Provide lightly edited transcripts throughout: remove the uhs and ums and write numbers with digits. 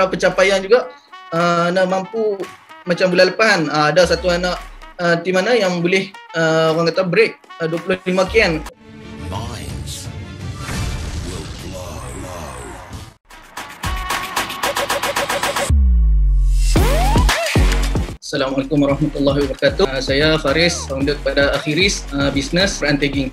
antara pencapaian juga Ana mampu macam bulan lepas kan, ada satu anak team mana yang boleh orang kata break 25 kian. Assalamualaikum warahmatullahi wabarakatuh. Saya Faris, founder kepada Akhiris Business Brand Tagging.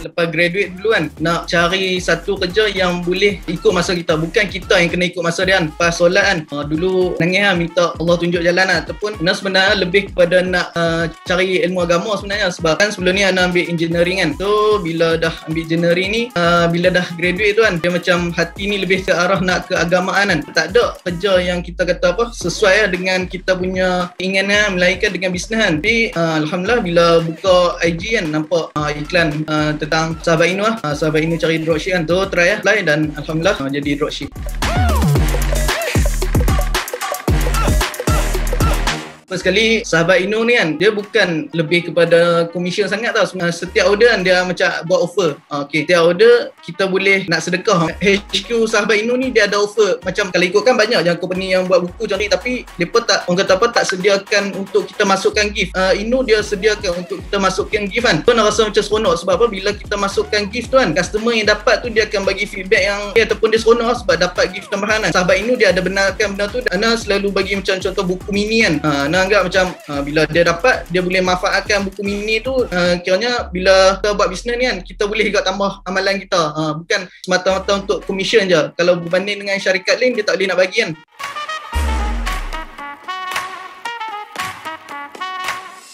Lepas graduate dulu kan, nak cari satu kerja yang boleh ikut masa kita, bukan kita yang kena ikut masa dia kan. Pas solat kan, dulu nangis lah, minta Allah tunjuk jalan lah. Ataupun sebenarnya lebih kepada nak cari ilmu agama sebenarnya. Sebab kan sebelum ni Ana ambil engineering kan. So bila dah ambil engineering ni, bila dah graduate tu kan, dia macam hati ni lebih ke arah nak ke agamaan kan. Tak ada kerja yang kita kata apa sesuai dengan kita punya keinginan, melainkan dengan bisnes kan. Tapi Alhamdulillah bila buka IG kan, nampak iklan tentang Sahabat Inu lah. Sahabat Inu cari dropship kan, tu try apply dan Alhamdulillah jadi dropship. First sekali Sahabat Inu ni kan, dia bukan lebih kepada komisen sangat tau. Setiap order kan dia macam buat offer. Setiap order kita boleh nak sedekah. HQ Sahabat Inu ni dia ada offer. Macam kalau ikutkan banyak yang company yang buat buku macam ni, tapi mereka tak, orang kata apa, tak sediakan untuk kita masukkan gift. Inu dia sediakan untuk kita masukkan gift kan. Tu nak rasa macam seronok. Sebab apa? Bila kita masukkan gift tu kan, customer yang dapat tu dia akan bagi feedback yang ataupun dia seronok sebab dapat gift tambahan kan. Sahabat Inu dia ada benarkan benda tu. Ana selalu bagi macam contoh buku mini kan. Anggap macam bila dia dapat, dia boleh manfaatkan buku mini tu. Kiranya bila kita buat bisnes ni kan, kita boleh juga tambah amalan kita, bukan semata-mata untuk komisen je. Kalau berbanding dengan syarikat lain, dia tak boleh nak bagi kan.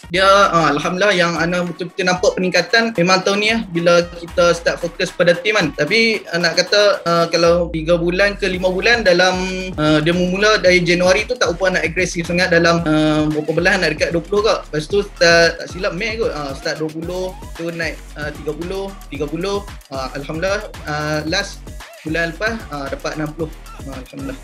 Dia Alhamdulillah yang Ana betul-betul nampak peningkatan memang tahun ni lah, bila kita start fokus pada team kan. Tapi nak kata kalau 3 bulan ke 5 bulan dalam dia mula dari Januari tu tak upah nak agresif sangat dalam berapa bulan, nak dekat 20 kot. Lepas tu start, tak silap Mei kot, start 20 tu naik 30. Alhamdulillah last bulan lepas dapat 60. Alhamdulillah.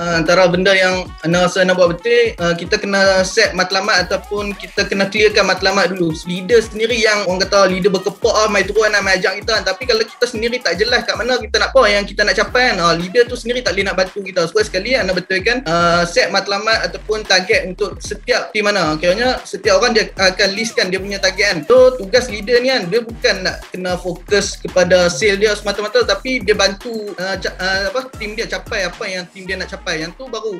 Antara benda yang Ana rasa nak buat betul, kita kena set matlamat ataupun kita kena clearkan matlamat dulu. Leader sendiri yang orang kata leader berkepak mai turun mai ajak kita kan. Tapi kalau kita sendiri tak jelas kat mana kita nak apa yang kita nak capai kan, leader tu sendiri tak boleh nak bantu kita. So sekali Ana betulkan set matlamat ataupun target untuk setiap team mana. Kiranya setiap orang dia akan listkan dia punya target kan. So tugas leader ni kan, dia bukan nak kena fokus kepada sale dia semata-mata, tapi dia bantu team dia capai apa yang team dia nak capai. Yang tu baru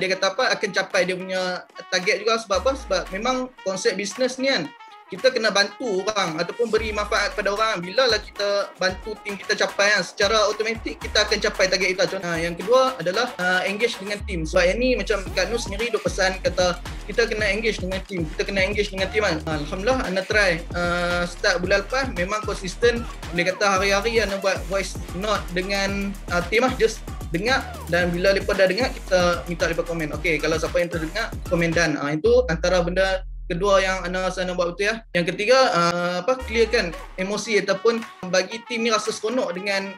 dia kata apa akan capai dia punya target juga. Sebab apa? Sebab memang konsep bisnes ni kan, kita kena bantu orang ataupun beri manfaat kepada orang. Bila lah kita bantu tim kita capai kan, secara automatik kita akan capai target kita. Yang kedua adalah engage dengan tim. Sebab yang ni macam Kak Nur sendiri dia pesan kata kita kena engage dengan tim. Kita kena engage dengan tim kan. Alhamdulillah Ana try start bulan lepas memang konsisten. Boleh kata hari-hari Ana buat voice note dengan tim lah, just dengar, dan bila mereka dah dengar kita minta mereka komen. Okey, kalau siapa yang terdengar komen dan itu antara benda kedua yang Ana rasa nak buat betul ya. Yang ketiga clearkan emosi ataupun bagi tim ni rasa seronok dengan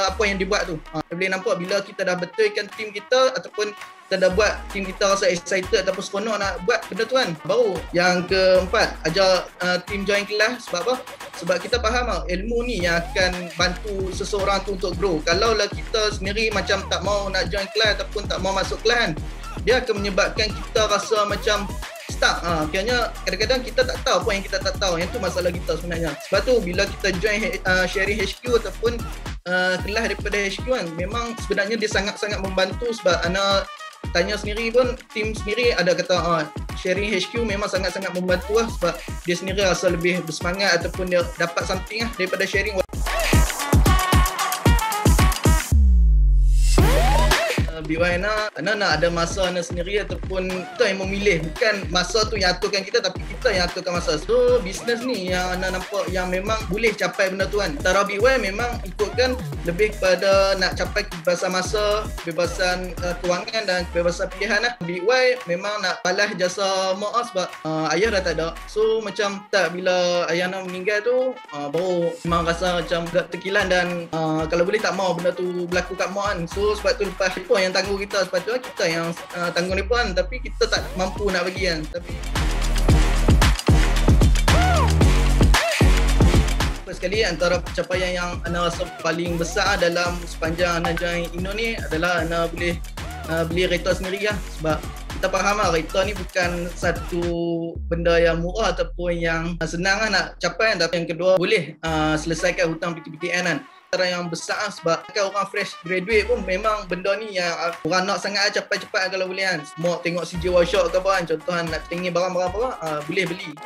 apa yang dibuat tu. Boleh nampak bila kita dah betulkan tim kita ataupun kita dah buat tim kita rasa excited ataupun seronok nak buat benda tu kan. Baru yang keempat, ajak tim join kelas. Sebab apa? Sebab kita faham ilmu ni yang akan bantu seseorang tu untuk grow. Kalau lah kita sendiri macam tak mau nak join kelas ataupun tak mau masuk kelas kan, dia akan menyebabkan kita rasa macam stuck. Kiranya kadang-kadang kita tak tahu apa yang kita tak tahu. Yang tu masalah kita sebenarnya. Sebab tu bila kita join sharing HQ ataupun kelas daripada HQ kan, memang sebenarnya dia sangat-sangat membantu. Sebab Ana tanya sendiri pun, tim sendiri ada kata sharing HQ memang sangat-sangat membantu lah. Sebab dia sendiri rasa lebih bersemangat ataupun dia dapat something lah daripada sharing. BY Ana nak ada masa Ana sendiri ataupun kita yang memilih, bukan masa tu yang aturkan kita tapi kita yang aturkan masa. So bisnes ni yang Ana nampak yang memang boleh capai benda tu kan. Antara BY memang ikutkan lebih kepada nak capai kebebasan masa, kebebasan kewangan dan kebebasan pilihan lah. BY memang nak balas jasa mak sebab ayah dah tak ada. So macam tak, bila ayah Ana meninggal tu baru memang rasa macam agak terkilan dan kalau boleh tak mau benda tu berlaku kat mak kan. So sebab tu lepas mereka yang tanggung kita, sepatutnya kita yang tanggung mereka kan, tapi kita tak mampu nak bagi kan. Tapi First sekali antara pencapaian yang Ana rasa paling besar dalam sepanjang Ana join Ino ni adalah Ana boleh beli kereta sendiri lah. Sebab kita faham lah kereta ni bukan satu benda yang murah ataupun yang senang lah nak capai. Tapi yang kedua boleh selesaikan hutang PTPTN kan. Antara yang besar sebab kan orang fresh graduate pun memang benda ni yang orang nak sangat capai cepat kalau boleh kan. Semua tengok CJ Workshop ke apa kan. Contoh nak tengok barang-barang apa boleh beli.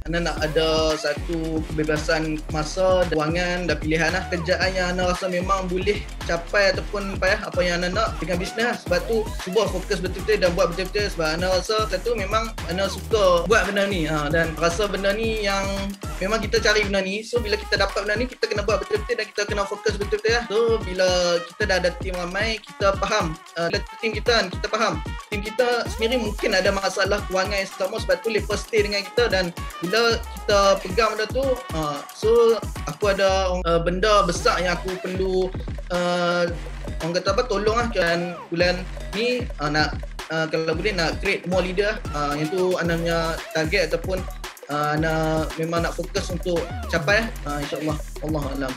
Ana nak ada satu kebebasan masa, kewangan dan pilihan lah. Kerjaan yang Ana rasa memang boleh capai ataupun apa yang Ana nak dengan bisnes lah. Sebab tu cuba fokus betul-betul dan buat betul-betul. Sebab Ana rasa satu memang Ana suka buat benda ni dan rasa benda ni yang memang kita cari benda ni. So bila kita dapat benda ni, kita kena buat betul-betul dan kita kena fokus betul-betul lah. So bila kita dah ada tim ramai, kita faham tim kita kan, kita faham tim kita sendiri mungkin ada masalah kewangan yang sama. Sebab tu lepas stay dengan kita dan bila kita pegang benda tu, so aku ada benda besar yang aku perlu orang kata apa, tolong lah. Dan bulan ni nak kalau boleh nak create more leader, yang tu Ana punya target ataupun Ana memang nak fokus untuk capai, insyaAllah. Allahualam.